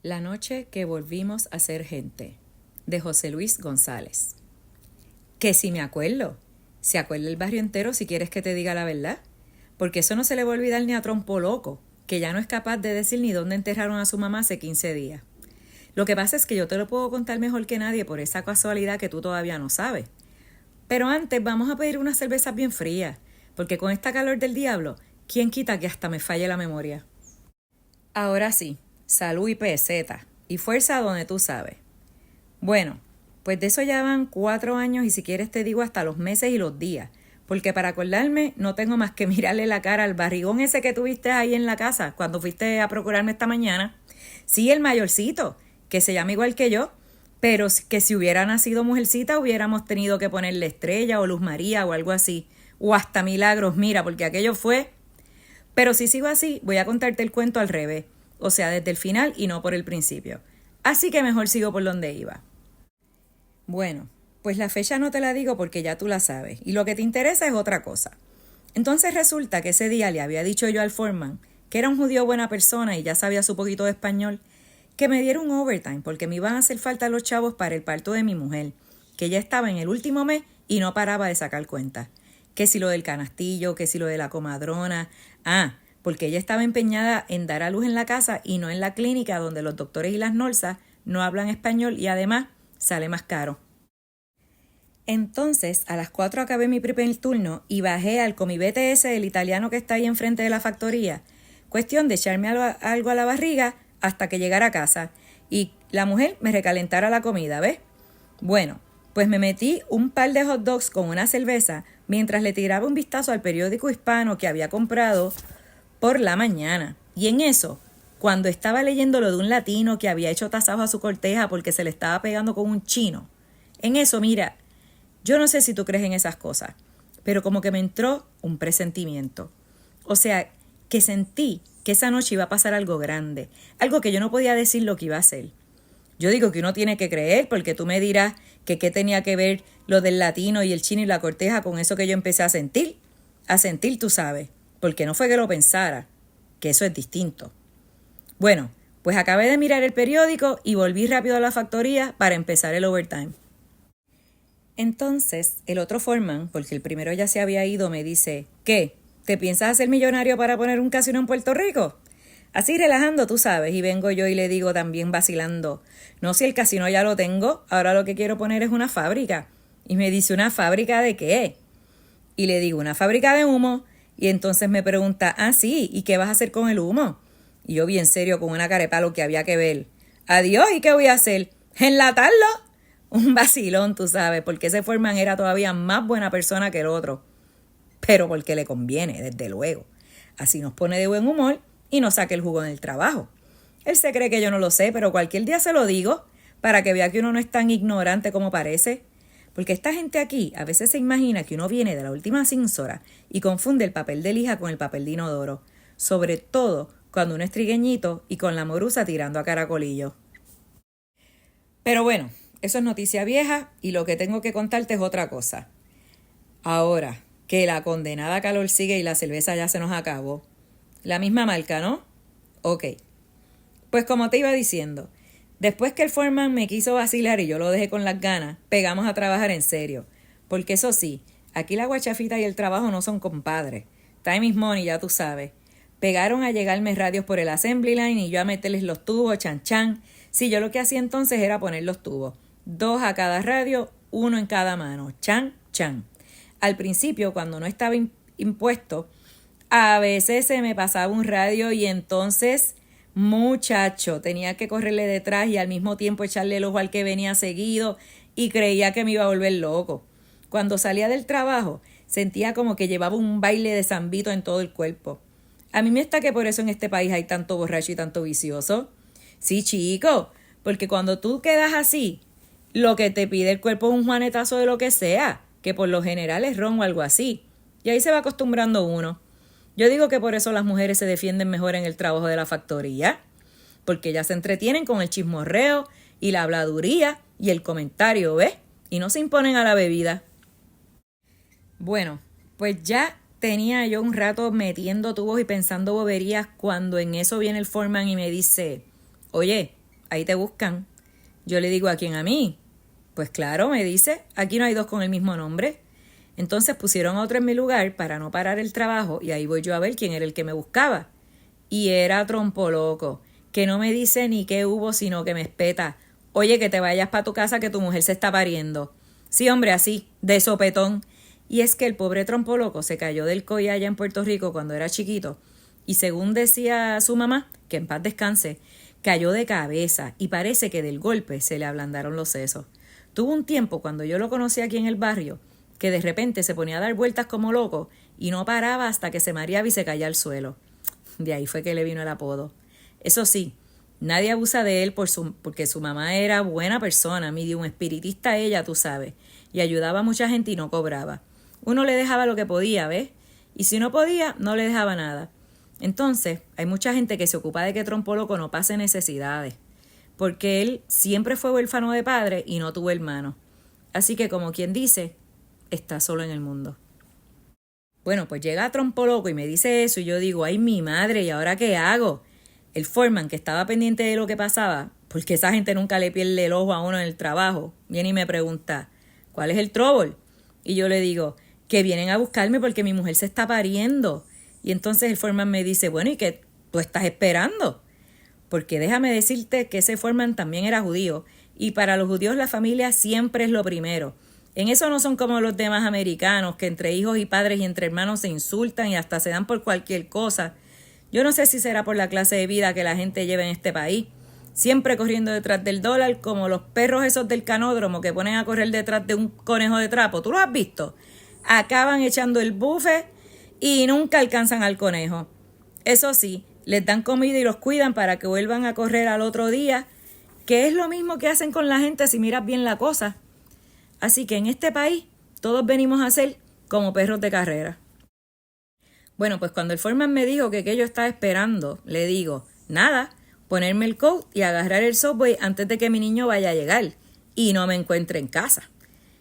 La noche que volvimos a ser gente, de José Luis González. Que si me acuerdo, se acuerda el barrio entero si quieres que te diga la verdad, porque eso no se le va a olvidar ni a Trompo Loco, que ya no es capaz de decir ni dónde enterraron a su mamá hace 15 días. Lo que pasa es que yo te lo puedo contar mejor que nadie por esa casualidad que tú todavía no sabes. Pero antes vamos a pedir unas cervezas bien frías, porque con esta calor del diablo, ¿quién quita que hasta me falle la memoria? Ahora sí, salud y peseta, y fuerza donde tú sabes. Bueno, pues de eso ya van 4 años y si quieres te digo hasta los meses y los días, porque para acordarme no tengo más que mirarle la cara al barrigón ese que tuviste ahí en la casa cuando fuiste a procurarme esta mañana. Sí, el mayorcito, que se llama igual que yo, pero que si hubiera nacido mujercita hubiéramos tenido que ponerle Estrella o Luz María o algo así, o hasta Milagros, mira, porque aquello fue... Pero si sigo así, voy a contarte el cuento al revés, o sea, desde el final y no por el principio. Así que mejor sigo por donde iba. Bueno, pues la fecha no te la digo porque ya tú la sabes, y lo que te interesa es otra cosa. Entonces resulta que ese día le había dicho yo al foreman, que era un judío buena persona y ya sabía su poquito de español, que me diera un overtime porque me iban a hacer falta los chavos para el parto de mi mujer, que ya estaba en el último mes y no paraba de sacar cuentas. Que si lo del canastillo, que si lo de la comadrona. Porque ella estaba empeñada en dar a luz en la casa y no en la clínica donde los doctores y las nurses no hablan español y además sale más caro. Entonces, a las 4 acabé mi primer turno y bajé al Comi BTS del italiano que está ahí enfrente de la factoría. Cuestión de echarme algo a la barriga hasta que llegara a casa y la mujer me recalentara la comida, ¿ves? Bueno, pues me metí un par de hot dogs con una cerveza mientras le tiraba un vistazo al periódico hispano que había comprado por la mañana. Y en eso, cuando estaba leyendo lo de un latino que había hecho tasajo a su corteja porque se le estaba pegando con un chino, en eso, mira, yo no sé si tú crees en esas cosas, pero como que me entró un presentimiento. O sea, que sentí que esa noche iba a pasar algo grande, algo que yo no podía decir lo que iba a hacer. Yo digo que uno tiene que creer, porque tú me dirás que qué tenía que ver lo del latino y el chino y la corteja con eso que yo empecé a sentir. A sentir, tú sabes, porque no fue que lo pensara, que eso es distinto. Bueno, pues acabé de mirar el periódico y volví rápido a la factoría para empezar el overtime. Entonces, el otro foreman, porque el primero ya se había ido, me dice, ¿qué? ¿Te piensas hacer millonario para poner un casino en Puerto Rico? Así relajando, tú sabes, y vengo yo y le digo también vacilando, no, si el casino ya lo tengo, ahora lo que quiero poner es una fábrica. Y me dice, ¿una fábrica de qué? Y le digo, una fábrica de humo. Y entonces me pregunta, sí, ¿y qué vas a hacer con el humo? Y yo bien serio, con una carepalo que había que ver. Adiós, ¿y qué voy a hacer? ¿Enlatarlo? Un vacilón, tú sabes, porque ese foreman era todavía más buena persona que el otro. Pero porque le conviene, desde luego. Así nos pone de buen humor y nos saca el jugo en el trabajo. Él se cree que yo no lo sé, pero cualquier día se lo digo para que vea que uno no es tan ignorante como parece. Porque esta gente aquí a veces se imagina que uno viene de la última cínsora y confunde el papel de lija con el papel de inodoro. Sobre todo cuando uno es trigueñito y con la morusa tirando a caracolillo. Pero bueno, eso es noticia vieja y lo que tengo que contarte es otra cosa. Ahora que la condenada calor sigue y la cerveza ya se nos acabó. La misma marca, ¿no? Ok. Pues como te iba diciendo, después que el foreman me quiso vacilar y yo lo dejé con las ganas, pegamos a trabajar en serio. Porque eso sí, aquí la guachafita y el trabajo no son compadres. Time is money, ya tú sabes. Pegaron a llegarme radios por el assembly line y yo a meterles los tubos, chan chan. Sí, yo lo que hacía entonces era poner los tubos. 2 a cada radio, 1 en cada mano. Chan, chan. Al principio, cuando no estaba impuesto, a veces se me pasaba un radio y entonces, muchacho, tenía que correrle detrás y al mismo tiempo echarle el ojo al que venía seguido y creía que me iba a volver loco. Cuando salía del trabajo, sentía como que llevaba un baile de zambito en todo el cuerpo. A mí me está que por eso en este país hay tanto borracho y tanto vicioso. Sí, chico, porque cuando tú quedas así, lo que te pide el cuerpo es un juanetazo de lo que sea, que por lo general es ron o algo así. Y ahí se va acostumbrando uno. Yo digo que por eso las mujeres se defienden mejor en el trabajo de la factoría, porque ellas se entretienen con el chismorreo y la habladuría y el comentario, ¿ves? Y no se imponen a la bebida. Bueno, pues ya tenía yo un rato metiendo tubos y pensando boberías cuando en eso viene el foreman y me dice, oye, ahí te buscan. Yo le digo, ¿a quién? ¿A mí? Pues claro, me dice, aquí no hay dos con el mismo nombre. Entonces pusieron a otro en mi lugar para no parar el trabajo y ahí voy yo a ver quién era el que me buscaba. Y era Trompo Loco, que no me dice ni qué hubo, sino que me espeta. Oye, que te vayas para tu casa que tu mujer se está pariendo. Sí, hombre, así, de sopetón. Y es que el pobre Trompo Loco se cayó del COI allá en Puerto Rico cuando era chiquito. Y según decía su mamá, que en paz descanse, cayó de cabeza y parece que del golpe se le ablandaron los sesos. Tuvo un tiempo cuando yo lo conocí aquí en el barrio que de repente se ponía a dar vueltas como loco y no paraba hasta que se mareaba y se caía al suelo. De ahí fue que le vino el apodo. Eso sí, nadie abusa de él porque su mamá era buena persona, un espiritista ella, tú sabes, y ayudaba a mucha gente y no cobraba. Uno le dejaba lo que podía, ¿ves? Y si no podía, no le dejaba nada. Entonces, hay mucha gente que se ocupa de que Trompo Loco no pase necesidades, porque él siempre fue huérfano de padre y no tuvo hermano. Así que, como quien dice, está solo en el mundo. Bueno, pues llega Trompo Loco y me dice eso y yo digo, ay, mi madre, ¿y ahora qué hago? El foreman, que estaba pendiente de lo que pasaba, porque esa gente nunca le pierde el ojo a uno en el trabajo, viene y me pregunta, ¿cuál es el trouble? Y yo le digo, que vienen a buscarme porque mi mujer se está pariendo. Y entonces el foreman me dice, bueno, ¿y qué tú estás esperando? Porque déjame decirte que ese foreman también era judío, y para los judíos la familia siempre es lo primero. En eso no son como los demás americanos, que entre hijos y padres y entre hermanos se insultan y hasta se dan por cualquier cosa. Yo no sé si será por la clase de vida que la gente lleva en este país, siempre corriendo detrás del dólar, como los perros esos del canódromo que ponen a correr detrás de un conejo de trapo. ¿Tú lo has visto? Acaban echando el buffet y nunca alcanzan al conejo. Eso sí, les dan comida y los cuidan para que vuelvan a correr al otro día, que es lo mismo que hacen con la gente si miras bien la cosa. Así que en este país todos venimos a ser como perros de carrera. Bueno, pues cuando el foreman me dijo que qué yo estaba esperando, le digo, nada, ponerme el coat y agarrar el subway antes de que mi niño vaya a llegar y no me encuentre en casa.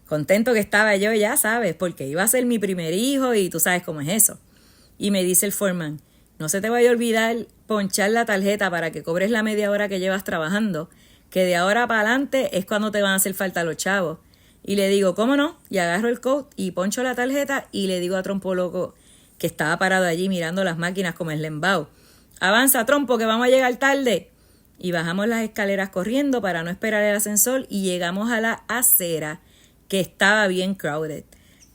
Contento que estaba yo, ya sabes, porque iba a ser mi primer hijo y tú sabes cómo es eso. Y me dice el foreman, no se te vaya a olvidar ponchar la tarjeta para que cobres la media hora que llevas trabajando, que de ahora para adelante es cuando te van a hacer falta los chavos. Y le digo, ¿cómo no? Y agarro el coat y poncho la tarjeta y le digo a Trompo Loco, que estaba parado allí mirando las máquinas como el lembao, avanza, Trompo, que vamos a llegar tarde. Y bajamos las escaleras corriendo para no esperar el ascensor y llegamos a la acera, que estaba bien crowded,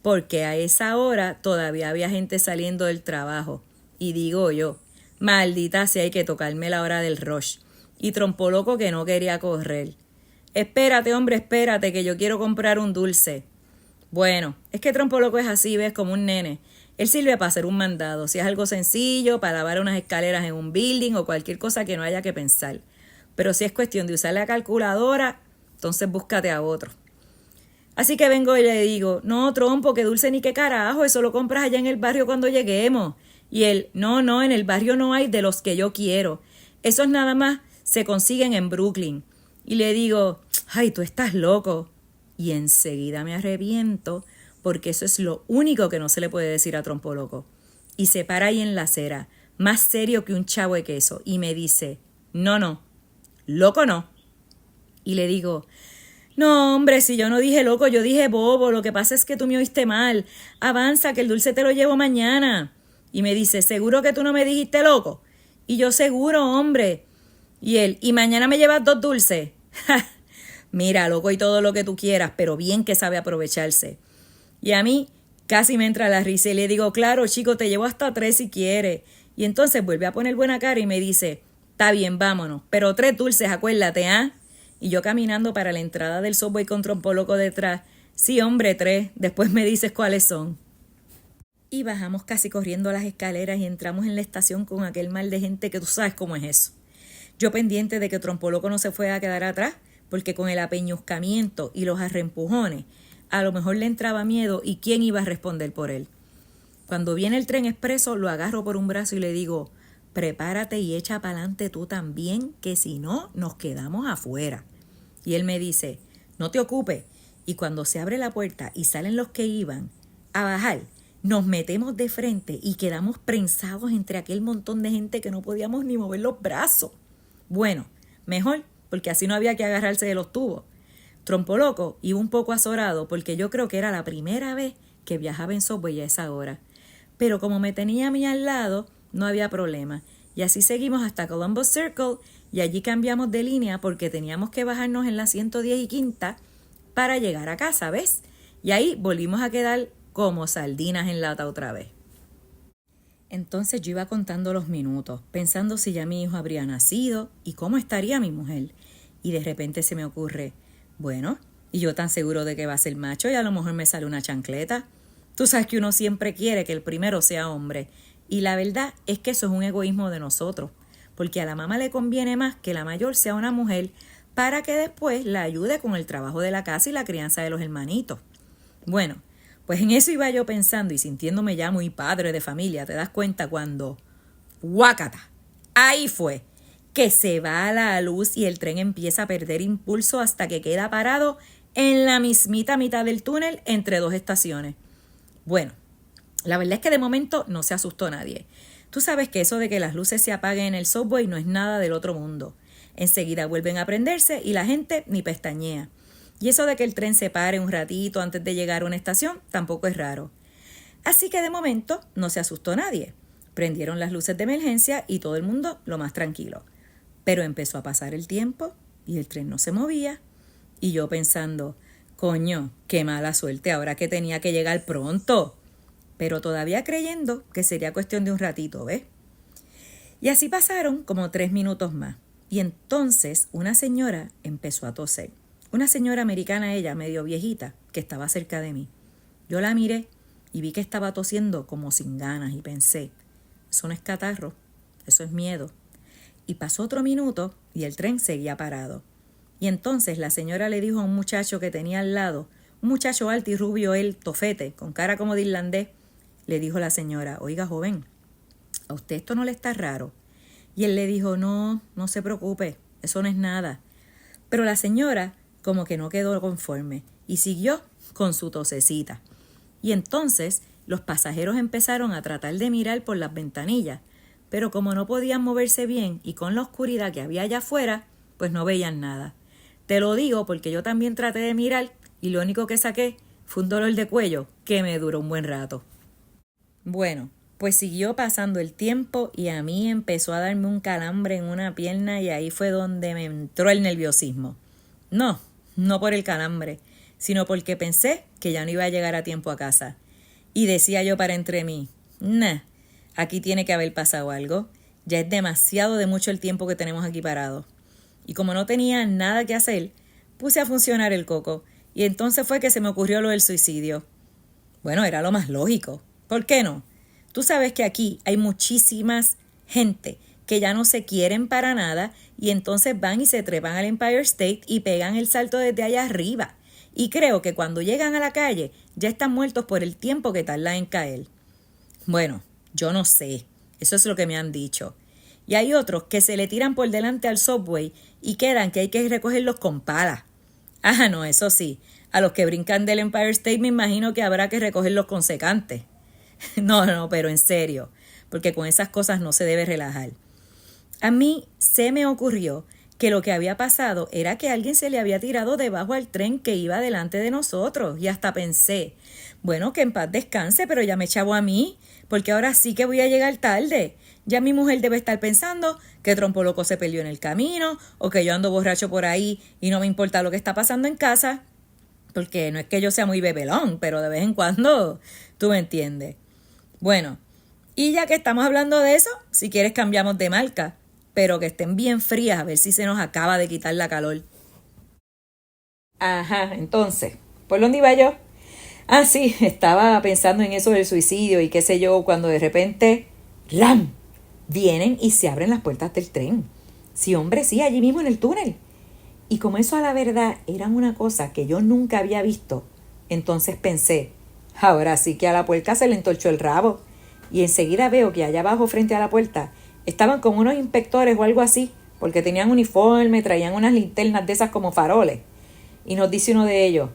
porque a esa hora todavía había gente saliendo del trabajo. Y digo yo, maldita sea, hay que tocarme la hora del rush. Y Trompo Loco que no quería correr. Espérate, hombre, espérate, que yo quiero comprar un dulce. Bueno, es que Trompo Loco es así, ves, como un nene. Él sirve para hacer un mandado, si es algo sencillo, para lavar unas escaleras en un building o cualquier cosa que no haya que pensar. Pero si es cuestión de usar la calculadora, entonces búscate a otro. Así que vengo y le digo, no, Trompo, que dulce ni qué carajo, eso lo compras allá en el barrio cuando lleguemos. Y él, no, en el barrio no hay de los que yo quiero. Esos nada más se consiguen en Brooklyn. Y le digo, ay, tú estás loco. Y enseguida me arrepiento porque eso es lo único que no se le puede decir a Trompo Loco. Y se para ahí en la acera, más serio que un chavo de queso, y me dice, no, loco no. Y le digo, no, hombre, si yo no dije loco, yo dije bobo, lo que pasa es que tú me oíste mal. Avanza, que el dulce te lo llevo mañana. Y me dice, ¿seguro que tú no me dijiste loco? Y yo, seguro, hombre. Y él, ¿y mañana me llevas 2 dulces? Mira, loco y todo lo que tú quieras, pero bien que sabe aprovecharse. Y a mí casi me entra la risa y le digo, claro, chico, te llevo hasta 3 si quieres. Y entonces vuelve a poner buena cara y me dice, está bien, vámonos, pero 3 dulces, acuérdate, ¿ah? Y yo caminando para la entrada del Subway con Trompo Loco detrás, sí, hombre, 3, después me dices cuáles son. Y bajamos casi corriendo las escaleras y entramos en la estación con aquel mal de gente que tú sabes cómo es eso. Yo pendiente de que Trompo Loco no se fuera a quedar atrás, porque con el apeñuscamiento y los arrempujones, a lo mejor le entraba miedo y quién iba a responder por él. Cuando viene el tren expreso, lo agarro por un brazo y le digo, prepárate y echa para adelante tú también, que si no, nos quedamos afuera. Y él me dice, no te ocupes. Y cuando se abre la puerta y salen los que iban a bajar, nos metemos de frente y quedamos prensados entre aquel montón de gente que no podíamos ni mover los brazos. Bueno, mejor porque así no había que agarrarse de los tubos. Trompo Loco iba un poco azorado porque yo creo que era la primera vez que viajaba en Subway a esa hora. Pero como me tenía a mí al lado, no había problema. Y así seguimos hasta Columbus Circle y allí cambiamos de línea porque teníamos que bajarnos en la 110 y Quinta para llegar a casa, ¿ves? Y ahí volvimos a quedar como sardinas en lata otra vez. Entonces yo iba contando los minutos, pensando si ya mi hijo habría nacido y cómo estaría mi mujer. Y de repente se me ocurre, bueno, y yo tan seguro de que va a ser macho y a lo mejor me sale una chancleta. Tú sabes que uno siempre quiere que el primero sea hombre. Y la verdad es que eso es un egoísmo de nosotros, porque a la mamá le conviene más que la mayor sea una mujer para que después la ayude con el trabajo de la casa y la crianza de los hermanitos. Bueno, pues en eso iba yo pensando y sintiéndome ya muy padre de familia, te das cuenta cuando, ¡guácata! Ahí fue, que se va a la luz y el tren empieza a perder impulso hasta que queda parado en la mismita mitad del túnel entre dos estaciones. Bueno, la verdad es que de momento no se asustó nadie. Tú sabes que eso de que las luces se apaguen en el subway no es nada del otro mundo. Enseguida vuelven a prenderse y la gente ni pestañea. Y eso de que el tren se pare un ratito antes de llegar a una estación tampoco es raro. Así que de momento no se asustó nadie. Prendieron las luces de emergencia y todo el mundo lo más tranquilo. Pero empezó a pasar el tiempo y el tren no se movía. Y yo pensando, coño, qué mala suerte ahora que tenía que llegar pronto. Pero todavía creyendo que sería cuestión de un ratito, ¿ves? Y así pasaron como 3 minutos más. Y entonces una señora empezó a toser. Una señora americana, ella, medio viejita, que estaba cerca de mí. Yo la miré y vi que estaba tosiendo como sin ganas y pensé, eso no es catarro, eso es miedo. Y pasó otro minuto y el tren seguía parado. Y entonces la señora le dijo a un muchacho que tenía al lado, un muchacho alto y rubio, él, tofete, con cara como de irlandés, le dijo la señora, oiga joven, ¿a usted esto no le está raro? Y él le dijo, no se preocupe, eso no es nada. Pero la señora como que no quedó conforme y siguió con su tosecita. Y entonces los pasajeros empezaron a tratar de mirar por las ventanillas, pero como no podían moverse bien y con la oscuridad que había allá afuera, pues no veían nada. Te lo digo porque yo también traté de mirar y lo único que saqué fue un dolor de cuello que me duró un buen rato. Bueno, pues siguió pasando el tiempo y a mí empezó a darme un calambre en una pierna y ahí fue donde me entró el nerviosismo. No por el calambre, sino porque pensé que ya no iba a llegar a tiempo a casa. Y decía yo para entre mí, aquí tiene que haber pasado algo. Ya es demasiado de mucho el tiempo que tenemos aquí parado. Y como no tenía nada que hacer, puse a funcionar el coco. Y entonces fue que se me ocurrió lo del suicidio. Bueno, era lo más lógico. ¿Por qué no? Tú sabes que aquí hay muchísimas gente que ya no se quieren para nada y entonces van y se trepan al Empire State y pegan el salto desde allá arriba. Y creo que cuando llegan a la calle ya están muertos por el tiempo que tardan en caer. Bueno, yo no sé. Eso es lo que me han dicho. Y hay otros que se le tiran por delante al subway y quedan que hay que recogerlos con palas. No, eso sí. A los que brincan del Empire State me imagino que habrá que recogerlos con secantes. No, pero en serio, porque con esas cosas no se debe relajar. A mí se me ocurrió que lo que había pasado era que alguien se le había tirado debajo al tren que iba delante de nosotros y hasta pensé, bueno, que en paz descanse, pero ya me echaba a mí, porque ahora sí que voy a llegar tarde. Ya mi mujer debe estar pensando que Trompo Loco se perdió en el camino o que yo ando borracho por ahí y no me importa lo que está pasando en casa, porque no es que yo sea muy bebelón, pero de vez en cuando tú me entiendes. Bueno, y ya que estamos hablando de eso, si quieres cambiamos de marca, pero que estén bien frías a ver si se nos acaba de quitar la calor. Entonces, ¿por dónde iba yo? Sí, estaba pensando en eso del suicidio y qué sé yo, cuando de repente, ¡ram!, vienen y se abren las puertas del tren. Sí, hombre, sí, allí mismo en el túnel. Y como eso a la verdad era una cosa que yo nunca había visto, entonces pensé, ahora sí que a la puerca se le entorchó el rabo. Y enseguida veo que allá abajo frente a la puerta estaban como unos inspectores o algo así, porque tenían uniforme, traían unas linternas de esas como faroles. Y nos dice uno de ellos,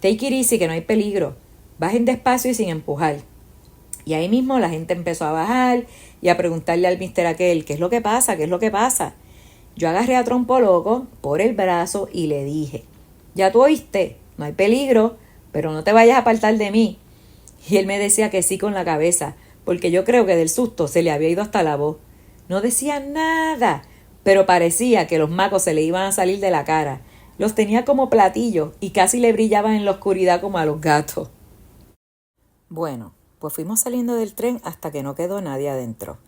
take it easy, que no hay peligro, bajen despacio y sin empujar. Y ahí mismo la gente empezó a bajar y a preguntarle al mister aquel, ¿qué es lo que pasa? ¿Qué es lo que pasa? Yo agarré a Trompo Loco por el brazo y le dije, ya tú oíste, no hay peligro, pero no te vayas a apartar de mí. Y él me decía que sí con la cabeza, porque yo creo que del susto se le había ido hasta la voz. No decía nada, pero parecía que los macos se le iban a salir de la cara. Los tenía como platillos y casi le brillaban en la oscuridad como a los gatos. Bueno, pues fuimos saliendo del tren hasta que no quedó nadie adentro.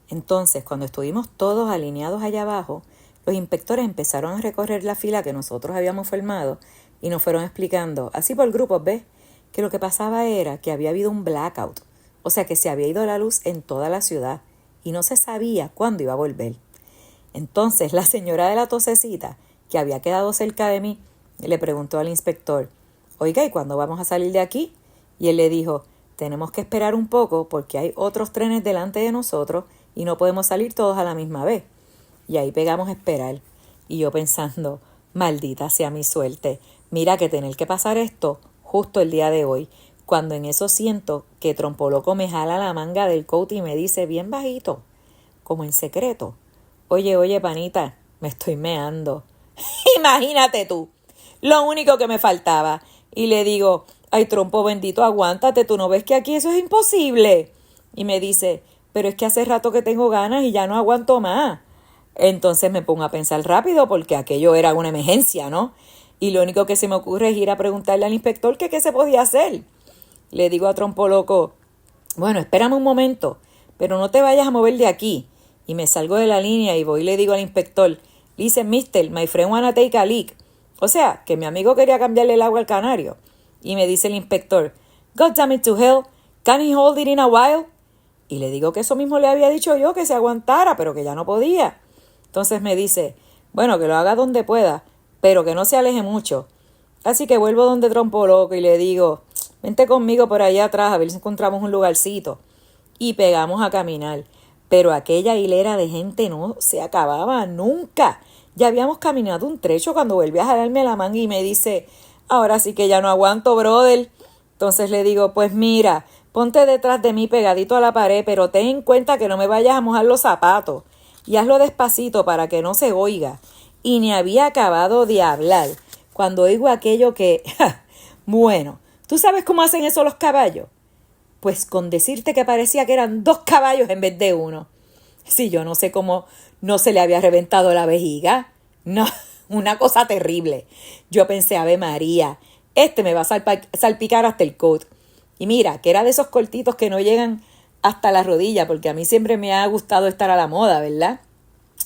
Entonces, cuando estuvimos todos alineados allá abajo, los inspectores empezaron a recorrer la fila que nosotros habíamos formado y nos fueron explicando, así por grupos, ¿ves? Que lo que pasaba era que había habido un blackout, o sea que se había ido la luz en toda la ciudad y no se sabía cuándo iba a volver. Entonces la señora de la tosecita, que había quedado cerca de mí, le preguntó al inspector, oiga, ¿y cuándo vamos a salir de aquí? Y él le dijo, tenemos que esperar un poco porque hay otros trenes delante de nosotros y no podemos salir todos a la misma vez. Y ahí pegamos a esperar. Y yo pensando, maldita sea mi suerte, mira que tener que pasar esto justo el día de hoy, cuando en eso siento que Trompo Loco me jala la manga del coat y me dice bien bajito, como en secreto, oye, panita, me estoy meando. Imagínate tú, lo único que me faltaba. Y le digo, ay, Trompo bendito, aguántate, tú no ves que aquí eso es imposible. Y me dice, pero es que hace rato que tengo ganas y ya no aguanto más. Entonces me pongo a pensar rápido porque aquello era una emergencia, ¿no? Y lo único que se me ocurre es ir a preguntarle al inspector que qué se podía hacer. Le digo a Trompo Loco, bueno, espérame un momento, pero no te vayas a mover de aquí. Y me salgo de la línea y voy y le digo al inspector, listen, mister, my friend wanna take a leak. O sea, que mi amigo quería cambiarle el agua al canario. Y me dice el inspector, God damn it to hell, can he hold it in a while? Y le digo que eso mismo le había dicho yo, que se aguantara, pero que ya no podía. Entonces me dice, bueno, que lo haga donde pueda, pero que no se aleje mucho. Así que vuelvo donde Trompo Loco y le digo, vente conmigo por allá atrás a ver si encontramos un lugarcito. Y pegamos a caminar. Pero aquella hilera de gente no se acababa nunca. Ya habíamos caminado un trecho cuando volvió a jalarme la manga y me dice, ahora sí que ya no aguanto, brother. Entonces le digo, pues mira, ponte detrás de mí pegadito a la pared, pero ten en cuenta que no me vayas a mojar los zapatos. Y hazlo despacito para que no se oiga. Y ni había acabado de hablar cuando oigo aquello que, bueno, ¿tú sabes cómo hacen eso los caballos? Pues con decirte que parecía que eran 2 caballos en vez de 1. Sí, yo no sé cómo no se le había reventado la vejiga. No, una cosa terrible. Yo pensé, Ave María, me va a salpicar hasta el coat. Y mira, que era de esos cortitos que no llegan hasta la rodilla, porque a mí siempre me ha gustado estar a la moda, ¿verdad?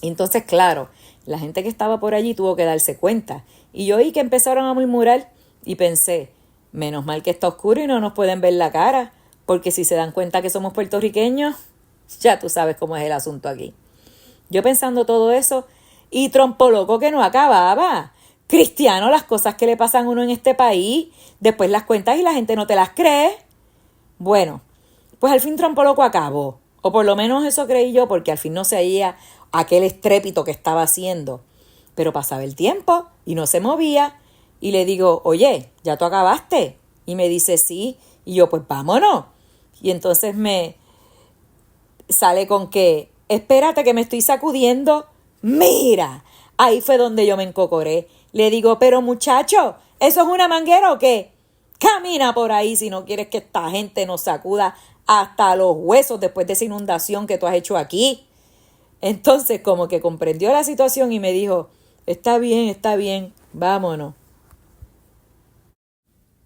Y entonces, claro, la gente que estaba por allí tuvo que darse cuenta. Y yo oí que empezaron a murmurar y pensé, menos mal que está oscuro y no nos pueden ver la cara, porque si se dan cuenta que somos puertorriqueños, ya tú sabes cómo es el asunto aquí. Yo pensando todo eso y Trompo Loco que no acababa. Cristiano, las cosas que le pasan a uno en este país, después las cuentas y la gente no te las cree. Bueno, pues al fin Trompo Loco acabó. O por lo menos eso creí yo, porque al fin no se oía aquel estrépito que estaba haciendo. Pero pasaba el tiempo y no se movía. Y le digo, oye, ¿ya tú acabaste? Y me dice, sí. Y yo, pues vámonos. Y entonces me sale con que, espérate que me estoy sacudiendo. Mira, ahí fue donde yo me encocoré. Le digo, pero muchacho, ¿eso es una manguera o qué? Camina por ahí si no quieres que esta gente nos sacuda hasta los huesos después de esa inundación que tú has hecho aquí. Entonces como que comprendió la situación y me dijo, está bien, vámonos.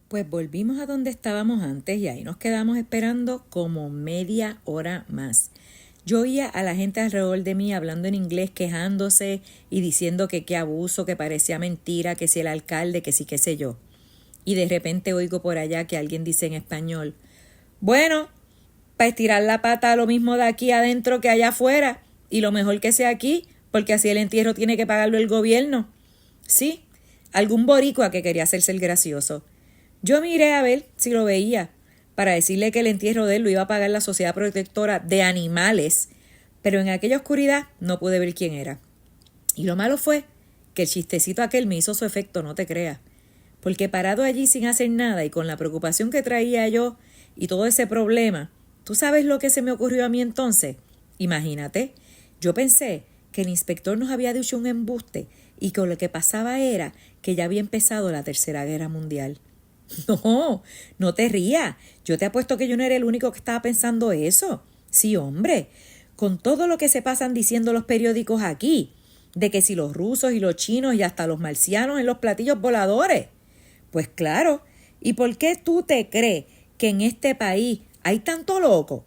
Pues volvimos a donde estábamos antes y ahí nos quedamos esperando como media hora más. Yo oía a la gente alrededor de mí hablando en inglés, quejándose y diciendo que qué abuso, que parecía mentira, que si el alcalde, que sí, qué sé yo. Y de repente oigo por allá que alguien dice en español, bueno, para estirar la pata lo mismo de aquí adentro que allá afuera y lo mejor que sea aquí, porque así el entierro tiene que pagarlo el gobierno. Sí, algún boricua que quería hacerse el gracioso. Yo miré a ver si lo veía para decirle que el entierro de él lo iba a pagar la Sociedad Protectora de Animales, pero en aquella oscuridad no pude ver quién era. Y lo malo fue que el chistecito aquel me hizo su efecto, no te creas, porque parado allí sin hacer nada y con la preocupación que traía yo y todo ese problema, ¿tú sabes lo que se me ocurrió a mí entonces? Imagínate, yo pensé que el inspector nos había dicho un embuste y que lo que pasaba era que ya había empezado la Tercera Guerra Mundial. No, no te rías. Yo te apuesto que yo no era el único que estaba pensando eso. Sí, hombre, con todo lo que se pasan diciendo los periódicos aquí, de que si los rusos y los chinos y hasta los marcianos en los platillos voladores. Pues claro, ¿y por qué tú te crees que en este país hay tanto loco?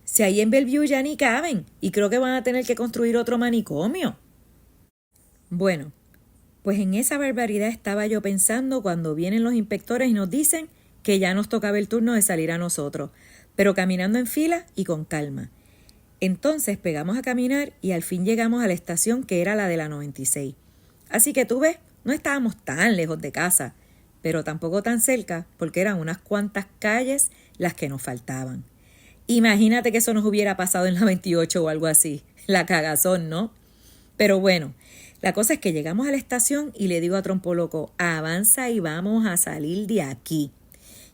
Si ahí en Bellevue ya ni caben y creo que van a tener que construir otro manicomio. Bueno, pues en esa barbaridad estaba yo pensando cuando vienen los inspectores y nos dicen que ya nos tocaba el turno de salir a nosotros, pero caminando en fila y con calma. Entonces pegamos a caminar y al fin llegamos a la estación que era la de la 96. Así que tú ves, no estábamos tan lejos de casa, pero tampoco tan cerca porque eran unas cuantas calles las que nos faltaban. Imagínate que eso nos hubiera pasado en la 28 o algo así. La cagazón, ¿no? Pero bueno, la cosa es que llegamos a la estación y le digo a Trompo Loco, avanza y vamos a salir de aquí.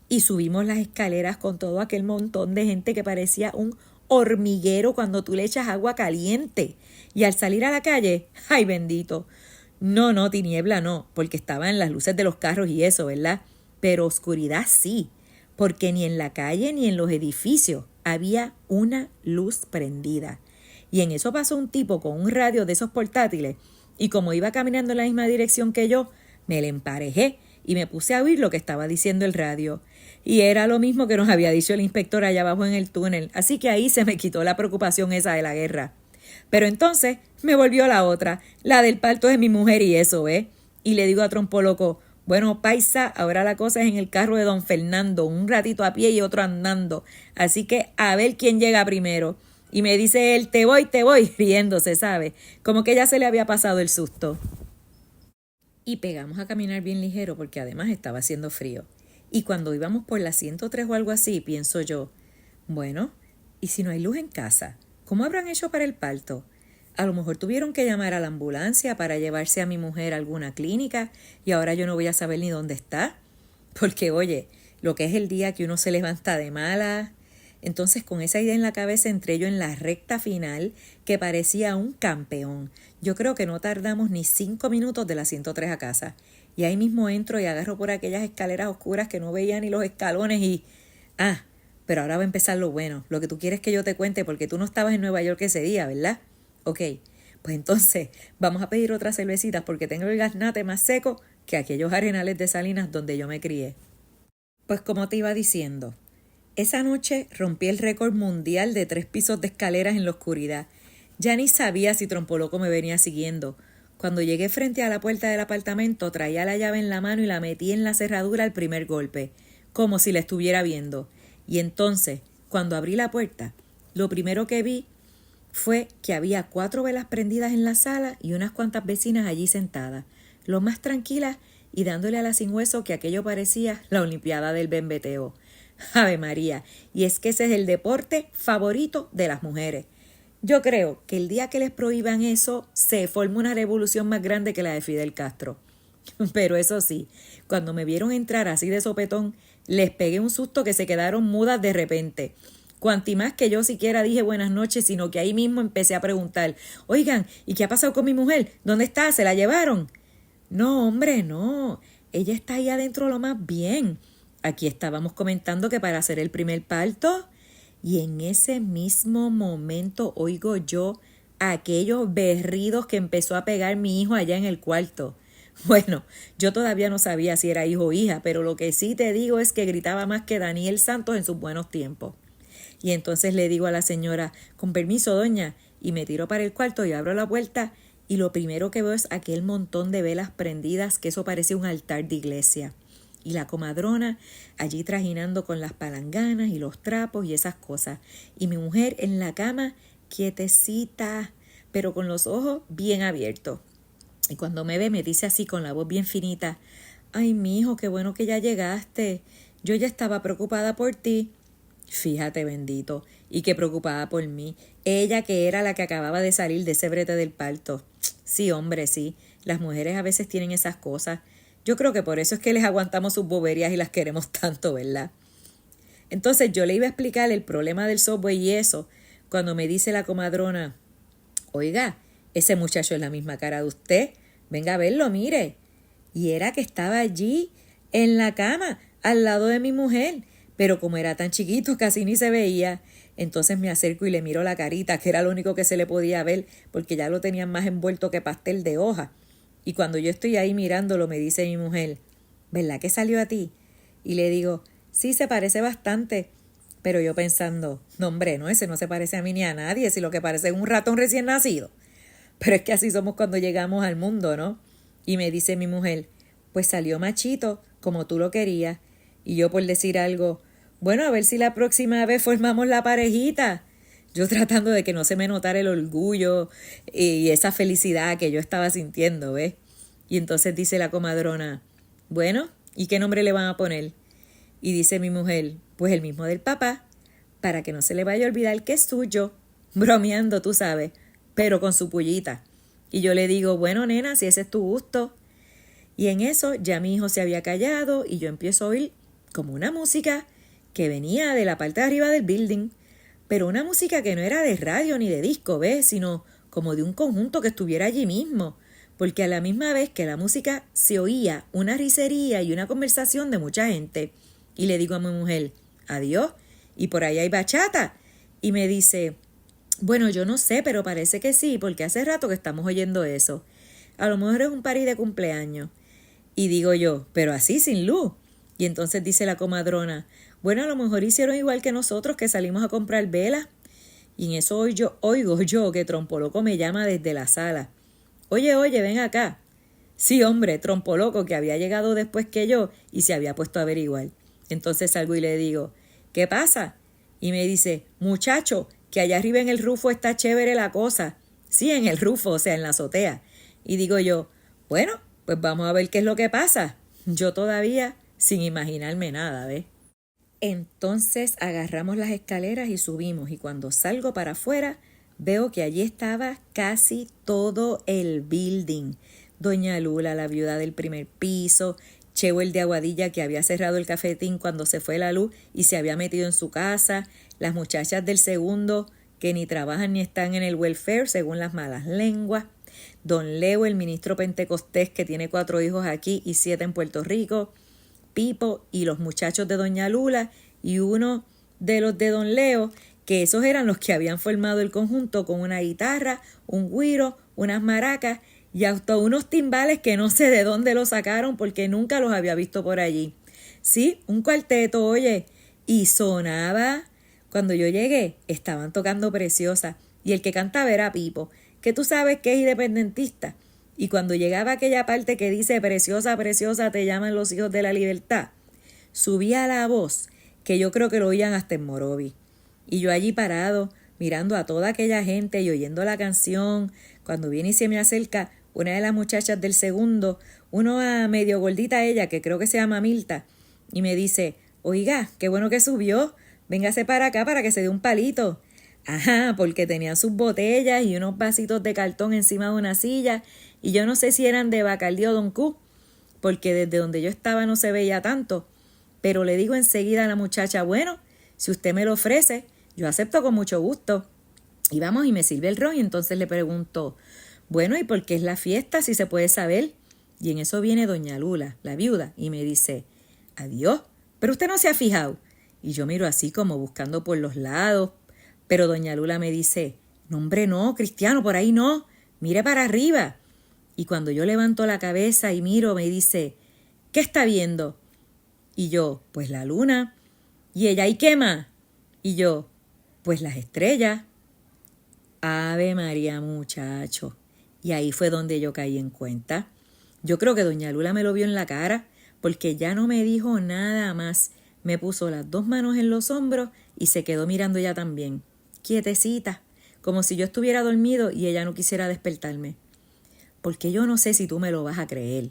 Y subimos las escaleras con todo aquel montón de gente que parecía un hormiguero cuando tú le echas agua caliente. Y al salir a la calle, ¡ay bendito! No, tiniebla no, porque estaban las luces de los carros y eso, ¿verdad? Pero oscuridad sí, porque ni en la calle ni en los edificios había una luz prendida. Y en eso pasó un tipo con un radio de esos portátiles y como iba caminando en la misma dirección que yo, me le emparejé y me puse a oír lo que estaba diciendo el radio. Y era lo mismo que nos había dicho el inspector allá abajo en el túnel, así que ahí se me quitó la preocupación esa de la guerra. Pero entonces me volvió la otra, la del parto de mi mujer y eso, Y le digo a Trompo Loco, bueno, paisa, ahora la cosa es en el carro de don Fernando, un ratito a pie y otro andando. Así que a ver quién llega primero. Y me dice él, te voy, riéndose, ¿sabe? Como que ya se le había pasado el susto. Y pegamos a caminar bien ligero porque además estaba haciendo frío. Y cuando íbamos por la 103 o algo así, pienso yo, bueno, ¿y si no hay luz en casa? ¿Cómo habrán hecho para el parto? A lo mejor tuvieron que llamar a la ambulancia para llevarse a mi mujer a alguna clínica y ahora yo no voy a saber ni dónde está. Porque, oye, lo que es el día que uno se levanta de mala. Entonces, con esa idea en la cabeza entré yo en la recta final que parecía un campeón. Yo creo que no tardamos ni 5 minutos de la 103 a casa. Y ahí mismo entro y agarro por aquellas escaleras oscuras que no veía ni los escalones y... pero ahora va a empezar lo bueno, lo que tú quieres que yo te cuente porque tú no estabas en Nueva York ese día, ¿verdad? Ok, pues entonces vamos a pedir otras cervecitas porque tengo el gaznate más seco que aquellos arenales de Salinas donde yo me crié. Pues como te iba diciendo, esa noche rompí el récord mundial de 3 pisos de escaleras en la oscuridad. Ya ni sabía si Trompo Loco me venía siguiendo. Cuando llegué frente a la puerta del apartamento, traía la llave en la mano y la metí en la cerradura al primer golpe, como si la estuviera viendo. Y entonces, cuando abrí la puerta, lo primero que vi fue que había 4 velas prendidas en la sala y unas cuantas vecinas allí sentadas, lo más tranquilas y dándole a la sin hueso que aquello parecía la Olimpiada del Bembeteo. Ave María, y es que ese es el deporte favorito de las mujeres. Yo creo que el día que les prohíban eso, se forma una revolución más grande que la de Fidel Castro. Pero eso sí, cuando me vieron entrar así de sopetón, les pegué un susto que se quedaron mudas de repente. Cuanti más que yo siquiera dije buenas noches, sino que ahí mismo empecé a preguntar, oigan, ¿y qué ha pasado con mi mujer? ¿Dónde está? ¿Se la llevaron? No, hombre, no. Ella está ahí adentro lo más bien. Aquí estábamos comentando que para hacer el primer parto, y en ese mismo momento oigo yo aquellos berridos que empezó a pegar mi hijo allá en el cuarto. Bueno, yo todavía no sabía si era hijo o hija, pero lo que sí te digo es que gritaba más que Daniel Santos en sus buenos tiempos. Y entonces le digo a la señora, con permiso, doña, y me tiro para el cuarto y abro la puerta y lo primero que veo es aquel montón de velas prendidas que eso parece un altar de iglesia. Y la comadrona allí trajinando con las palanganas y los trapos y esas cosas. Y mi mujer en la cama, quietecita, pero con los ojos bien abiertos. Y cuando me ve me dice así con la voz bien finita, ay, mijo, qué bueno que ya llegaste. Yo ya estaba preocupada por ti. Fíjate, bendito, y qué preocupada por mí. Ella que era la que acababa de salir de ese brete del parto. Sí, hombre, sí. Las mujeres a veces tienen esas cosas. Yo creo que por eso es que les aguantamos sus boberías y las queremos tanto, ¿verdad? Entonces yo le iba a explicar el problema del software y eso, cuando me dice la comadrona, oiga, ese muchacho es la misma cara de usted, venga a verlo, mire. Y era que estaba allí, en la cama, al lado de mi mujer, pero como era tan chiquito casi ni se veía. Entonces me acerco y le miro la carita, que era lo único que se le podía ver, porque ya lo tenían más envuelto que pastel de hoja. Y cuando yo estoy ahí mirándolo, me dice mi mujer, ¿verdad que salió a ti? Y le digo, sí, se parece bastante. Pero yo pensando, no hombre, no, ese no se parece a mí ni a nadie, si lo que parece es un ratón recién nacido. Pero es que así somos cuando llegamos al mundo, ¿no? Y me dice mi mujer, pues salió machito, como tú lo querías. Y yo por decir algo, bueno, a ver si la próxima vez formamos la parejita. Yo tratando de que no se me notara el orgullo y esa felicidad que yo estaba sintiendo, ¿ves? Y entonces dice la comadrona, bueno, ¿y qué nombre le van a poner? Y dice mi mujer, pues el mismo del papá, para que no se le vaya a olvidar que es suyo. Bromeando, tú sabes, pero con su pullita. Y yo le digo, bueno, nena, si ese es tu gusto. Y en eso ya mi hijo se había callado y yo empiezo a oír como una música que venía de la parte de arriba del building, pero una música que no era de radio ni de disco, ¿ves? Sino como de un conjunto que estuviera allí mismo, porque a la misma vez que la música se oía una risería y una conversación de mucha gente. Y le digo a mi mujer, adiós, y por ahí hay bachata. Y me dice, bueno, yo no sé, pero parece que sí, porque hace rato que estamos oyendo eso. A lo mejor es un party de cumpleaños. Y digo yo, pero así sin luz. Y entonces dice la comadrona, bueno, a lo mejor hicieron igual que nosotros que salimos a comprar velas. Y en eso oigo yo que Trompoloco me llama desde la sala. Oye, ven acá. Sí, hombre, Trompoloco, que había llegado después que yo y se había puesto a averiguar. Entonces salgo y le digo, ¿qué pasa? Y me dice, muchacho, que allá arriba en el rufo está chévere la cosa. Sí, en el rufo, o sea, en la azotea. Y digo yo, bueno, pues vamos a ver qué es lo que pasa. Yo todavía sin imaginarme nada, ¿ves? Entonces agarramos las escaleras y subimos, y cuando salgo para afuera veo que allí estaba casi todo el building. Doña Lula, la viuda del primer piso, Cheo el de Aguadilla, que había cerrado el cafetín cuando se fue la luz y se había metido en su casa, las muchachas del segundo que ni trabajan ni están en el welfare según las malas lenguas, don Leo, el ministro pentecostés que tiene 4 hijos aquí y 7 en Puerto Rico, Pipo y los muchachos de doña Lula y uno de los de don Leo, que esos eran los que habían formado el conjunto con una guitarra, un güiro, unas maracas y hasta unos timbales que no sé de dónde los sacaron porque nunca los había visto por allí. Sí, un cuarteto, oye, y sonaba. Cuando yo llegué, estaban tocando Preciosa y el que cantaba era Pipo, que tú sabes que es independentista. Y cuando llegaba aquella parte que dice Preciosa, preciosa, te llaman los hijos de la libertad, subía la voz que yo creo que lo oían hasta en Morovi. Y yo allí parado, mirando a toda aquella gente y oyendo la canción, cuando viene y se me acerca una de las muchachas del segundo, una medio gordita ella, que creo que se llama Milta, y me dice, oiga, qué bueno que subió, véngase para acá para que se dé un palito. Ajá, porque tenían sus botellas y unos vasitos de cartón encima de una silla, y yo no sé si eran de Bacardí o Don Q, porque desde donde yo estaba no se veía tanto, pero le digo enseguida a la muchacha, bueno, si usted me lo ofrece, yo acepto con mucho gusto. Y vamos y me sirve el ron y entonces le pregunto, bueno, ¿y por qué es la fiesta si se puede saber? Y en eso viene doña Lula, la viuda, y me dice, adiós, pero usted no se ha fijado. Y yo miro así como buscando por los lados, pero doña Lula me dice, no hombre, no, Cristiano, por ahí no, mire para arriba. Y cuando yo levanto la cabeza y miro, me dice, ¿qué está viendo? Y yo, pues la luna. Y ella, ¿y qué más? Y yo, pues las estrellas. Ave María, muchacho. Y ahí fue donde yo caí en cuenta. Yo creo que doña Lula me lo vio en la cara, porque ya no me dijo nada más. Me puso las 2 manos en los hombros y se quedó mirando ella también, quietecita, como si yo estuviera dormido y ella no quisiera despertarme. Porque yo no sé si tú me lo vas a creer,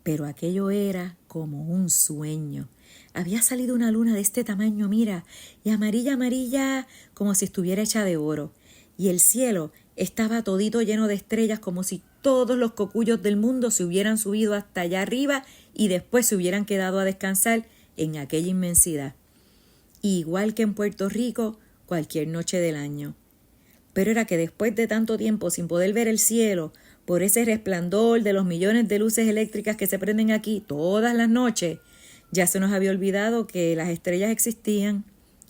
pero aquello era como un sueño. Había salido una luna de este tamaño, mira, y amarilla, amarilla, como si estuviera hecha de oro. Y el cielo estaba todito lleno de estrellas, como si todos los cocuyos del mundo se hubieran subido hasta allá arriba y después se hubieran quedado a descansar en aquella inmensidad. Igual que en Puerto Rico, cualquier noche del año. Pero era que después de tanto tiempo sin poder ver el cielo, por ese resplandor de los millones de luces eléctricas que se prenden aquí todas las noches, ya se nos había olvidado que las estrellas existían.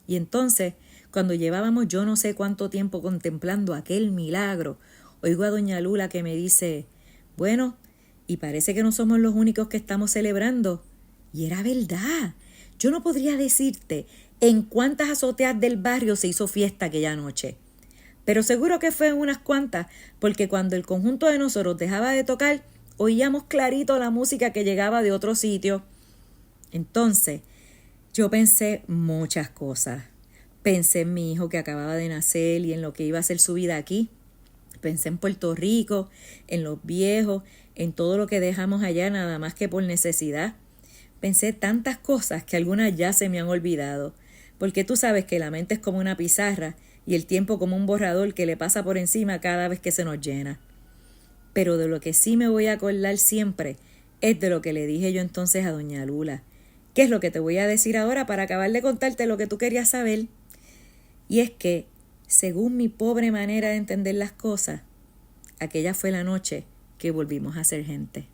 Y entonces, cuando llevábamos yo no sé cuánto tiempo contemplando aquel milagro, oigo a doña Lula que me dice, bueno, y parece que no somos los únicos que estamos celebrando. Y era verdad. Yo no podría decirte en cuántas azoteas del barrio se hizo fiesta aquella noche. Pero seguro que fue en unas cuantas, porque cuando el conjunto de nosotros dejaba de tocar, oíamos clarito la música que llegaba de otro sitio. Entonces, yo pensé muchas cosas. Pensé en mi hijo que acababa de nacer y en lo que iba a ser su vida aquí. Pensé en Puerto Rico, en los viejos, en todo lo que dejamos allá nada más que por necesidad. Pensé tantas cosas que algunas ya se me han olvidado, porque tú sabes que la mente es como una pizarra y el tiempo como un borrador que le pasa por encima cada vez que se nos llena. Pero de lo que sí me voy a acordar siempre es de lo que le dije yo entonces a doña Lula, que es lo que te voy a decir ahora para acabar de contarte lo que tú querías saber. Y es que, según mi pobre manera de entender las cosas, aquella fue la noche que volvimos a ser gente.